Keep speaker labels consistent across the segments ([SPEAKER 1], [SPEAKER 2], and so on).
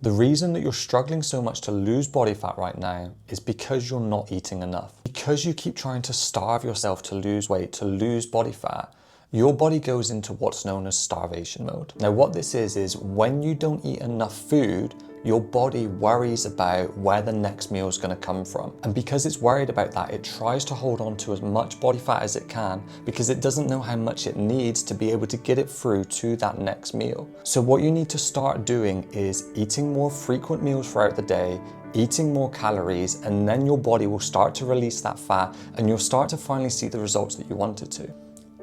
[SPEAKER 1] The reason that you're struggling so much to lose body fat right now is because you're not eating enough. Because you keep trying to starve yourself to lose weight, to lose body fat, your body goes into what's known as starvation mode. Now what this is when you don't eat enough food, your body worries about where the next meal is going to come from. And because it's worried about that, it tries to hold on to as much body fat as it can because it doesn't know how much it needs to be able to get it through to that next meal. So what you need to start doing is eating more frequent meals throughout the day, eating more calories, and then your body will start to release that fat and you'll start to finally see the results that you wanted to.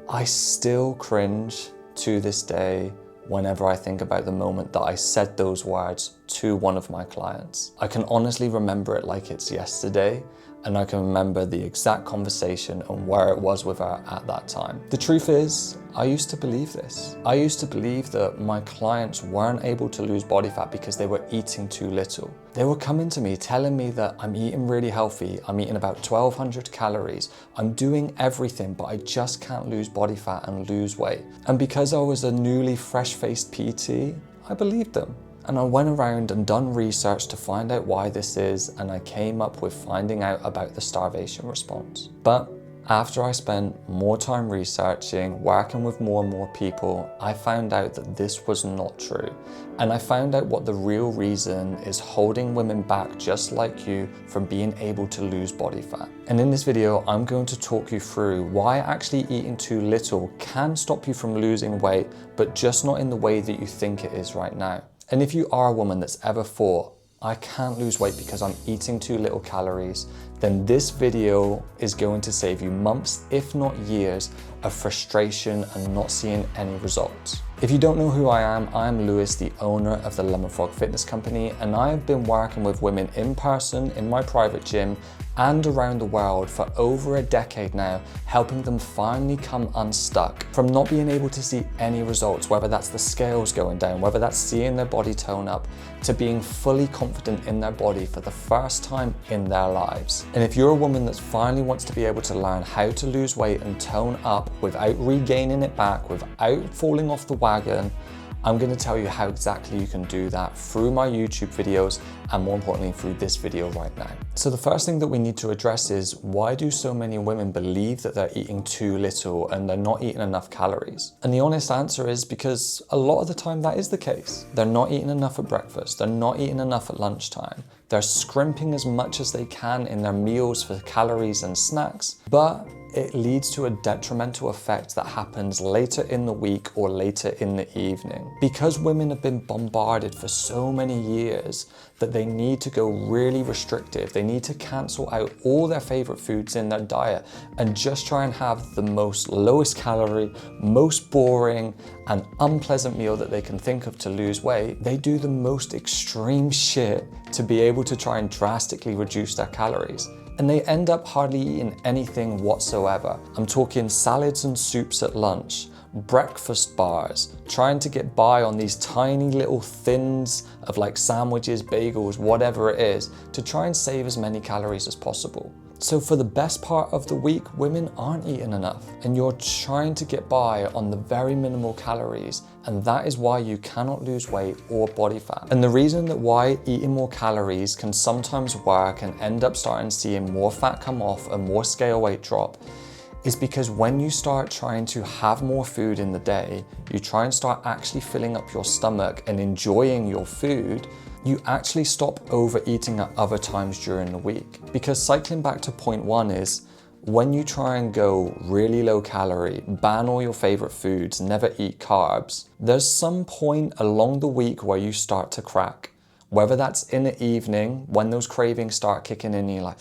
[SPEAKER 1] I still cringe to this day whenever I think about the moment that I said those words to one of my clients. I can honestly remember it like it's yesterday, and I can remember the exact conversation and where it was with her at that time. The truth is, I used to believe this. I used to believe that my clients weren't able to lose body fat because they were eating too little. They were coming to me telling me that I'm eating really healthy, I'm eating about 1,200 calories, I'm doing everything, but I just can't lose body fat and lose weight. And because I was a newly fresh-faced PT, I believed them. And I went around and done research to find out why this is, and I came up with finding out about the starvation response. But after I spent more time researching, working with more and more people, I found out that this was not true. And I found out what the real reason is holding women back just like you from being able to lose body fat. And in this video, I'm going to talk you through why actually eating too little can stop you from losing weight, but just not in the way that you think it is right now. And if you are a woman that's ever thought, I can't lose weight because I'm eating too little calories, then this video is going to save you months, if not years, of frustration and not seeing any results. If you don't know who I am Lewis, the owner of the Lemon Frog Fitness Company, and I have been working with women in person in my private gym and around the world for over a decade now, helping them finally come unstuck from not being able to see any results, whether that's the scales going down, whether that's seeing their body tone up, to being fully confident in their body for the first time in their lives. And if you're a woman that finally wants to be able to learn how to lose weight and tone up without regaining it back, without falling off the wagon, I'm going to tell you how exactly you can do that through my YouTube videos and more importantly through this video right now. So the first thing that we need to address is, why do so many women believe that they're eating too little and they're not eating enough calories? And the honest answer is because a lot of the time that is the case. They're not eating enough at breakfast, they're not eating enough at lunchtime, they're scrimping as much as they can in their meals for calories and snacks, but it leads to a detrimental effect that happens later in the week or later in the evening. Because women have been bombarded for so many years that they need to go really restrictive, they need to cancel out all their favorite foods in their diet and just try and have the most lowest calorie, most boring and unpleasant meal that they can think of to lose weight, they do the most extreme shit to be able to try and drastically reduce their calories. And they end up hardly eating anything whatsoever. I'm talking salads and soups at lunch, breakfast bars, trying to get by on these tiny little thins of like sandwiches, bagels, whatever it is, to try and save as many calories as possible. So for the best part of the week, women aren't eating enough and you're trying to get by on the very minimal calories, and that is why you cannot lose weight or body fat. And the reason that why eating more calories can sometimes work and end up starting seeing more fat come off and more scale weight drop is because when you start trying to have more food in the day, you try and start actually filling up your stomach and enjoying your food, you actually stop overeating at other times during the week. Because cycling back to point one is, when you try and go really low calorie, ban all your favorite foods, never eat carbs, there's some point along the week where you start to crack. Whether that's in the evening, when those cravings start kicking in and you're like,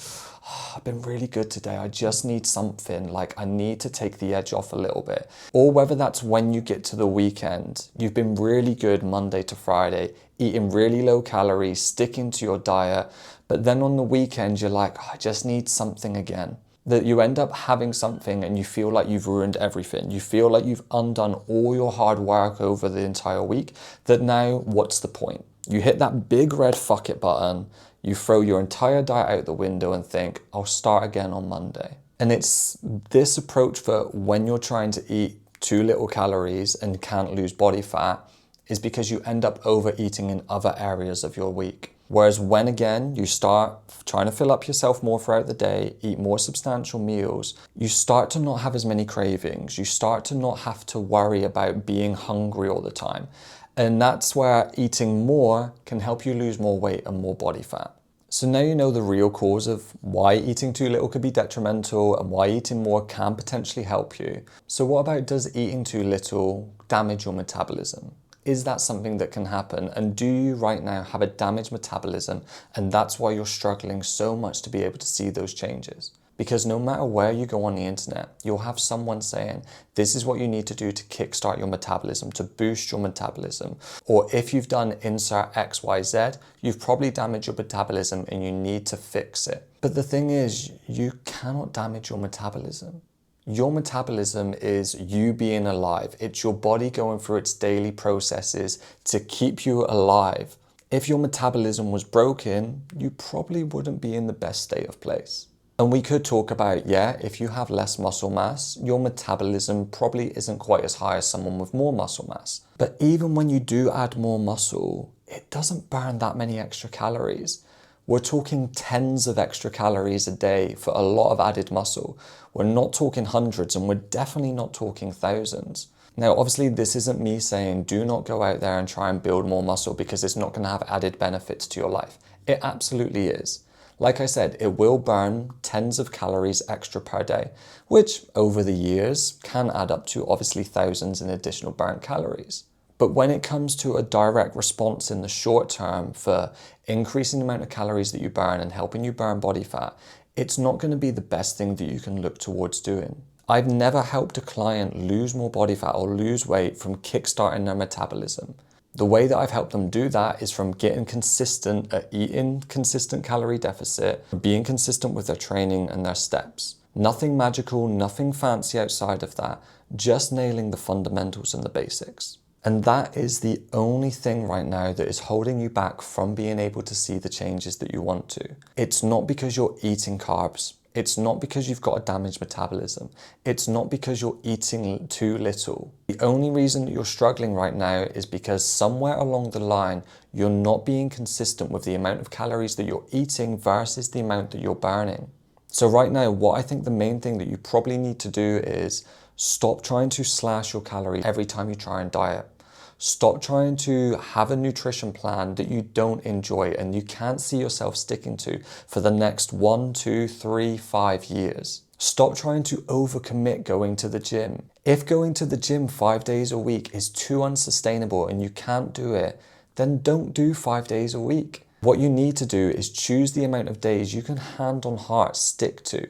[SPEAKER 1] oh, I've been really good today, I just need something, like I need to take the edge off a little bit. Or whether that's when you get to the weekend, you've been really good Monday to Friday, eating really low calories, sticking to your diet, but then on the weekend you're like, oh, I just need something again. That you end up having something and you feel like you've ruined everything. You feel like you've undone all your hard work over the entire week, that now what's the point? You hit that big red fuck it button, you throw your entire diet out the window and think, I'll start again on Monday. And it's this approach for when you're trying to eat too little calories and can't lose body fat, is because you end up overeating in other areas of your week. Whereas when again, you start trying to fill up yourself more throughout the day, eat more substantial meals, you start to not have as many cravings. You start to not have to worry about being hungry all the time. And that's where eating more can help you lose more weight and more body fat. So now you know the real cause of why eating too little could be detrimental and why eating more can potentially help you. So what about, does eating too little damage your metabolism? Is that something that can happen? And do you right now have a damaged metabolism and that's why you're struggling so much to be able to see those changes? Because no matter where you go on the internet, you'll have someone saying, this is what you need to do to kickstart your metabolism, to boost your metabolism. Or if you've done insert XYZ, you've probably damaged your metabolism and you need to fix it. But the thing is, you cannot damage your metabolism. Your metabolism is you being alive. It's your body going through its daily processes to keep you alive. If your metabolism was broken, you probably wouldn't be in the best state of place. And we could talk about, yeah, if you have less muscle mass, your metabolism probably isn't quite as high as someone with more muscle mass. But even when you do add more muscle, it doesn't burn that many extra calories. We're talking tens of extra calories a day for a lot of added muscle. We're not talking hundreds, and we're definitely not talking thousands. Now, obviously, this isn't me saying do not go out there and try and build more muscle because it's not going to have added benefits to your life. It absolutely is. Like I said, it will burn tens of calories extra per day, which over the years can add up to obviously thousands in additional burnt calories. But when it comes to a direct response in the short term for increasing the amount of calories that you burn and helping you burn body fat, it's not going to be the best thing that you can look towards doing. I've never helped a client lose more body fat or lose weight from kickstarting their metabolism. The way that I've helped them do that is from getting consistent at eating consistent calorie deficit, being consistent with their training and their steps. Nothing magical, nothing fancy outside of that, just nailing the fundamentals and the basics. And that is the only thing right now that is holding you back from being able to see the changes that you want to. It's not because you're eating carbs. It's not because you've got a damaged metabolism. It's not because you're eating too little. The only reason that you're struggling right now is because somewhere along the line, you're not being consistent with the amount of calories that you're eating versus the amount that you're burning. So right now, what I think the main thing that you probably need to do is stop trying to slash your calories every time you try and diet. Stop trying to have a nutrition plan that you don't enjoy and you can't see yourself sticking to for the next 1, 2, 3, 5 years. Stop trying to overcommit going to the gym. If going to the gym 5 days a week is too unsustainable and you can't do it, then don't do 5 days a week. What you need to do is choose the amount of days you can hand on heart stick to.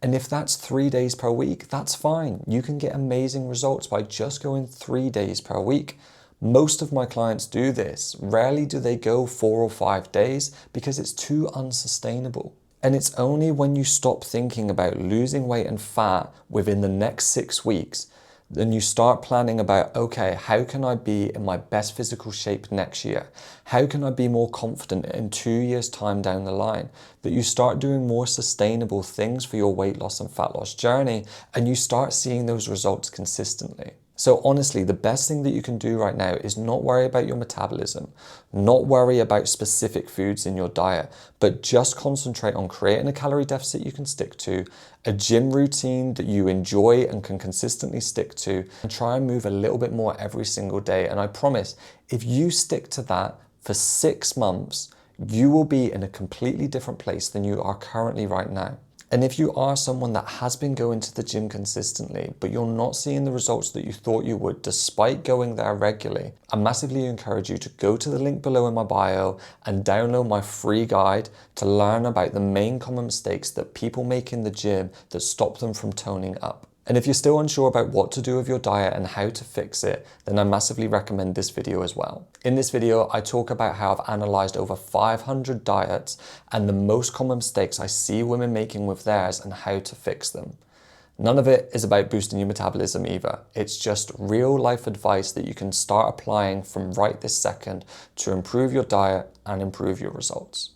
[SPEAKER 1] And if that's 3 days per week, that's fine. You can get amazing results by just going 3 days per week. Most of my clients do this. Rarely do they go 4 or 5 days because it's too unsustainable. And it's only when you stop thinking about losing weight and fat within the next 6 weeks, then you start planning about, okay, how can I be in my best physical shape next year? How can I be more confident in 2 years' time down the line? That you start doing more sustainable things for your weight loss and fat loss journey, and you start seeing those results consistently. So honestly, the best thing that you can do right now is not worry about your metabolism, not worry about specific foods in your diet, but just concentrate on creating a calorie deficit you can stick to, a gym routine that you enjoy and can consistently stick to, and try and move a little bit more every single day. And I promise, if you stick to that for 6 months, you will be in a completely different place than you are currently right now. And if you are someone that has been going to the gym consistently, but you're not seeing the results that you thought you would despite going there regularly, I massively encourage you to go to the link below in my bio and download my free guide to learn about the main common mistakes that people make in the gym that stop them from toning up. And if you're still unsure about what to do with your diet and how to fix it, then I massively recommend this video as well. In this video, I talk about how I've analyzed over 500 diets and the most common mistakes I see women making with theirs and how to fix them. None of it is about boosting your metabolism either. It's just real life advice that you can start applying from right this second to improve your diet and improve your results.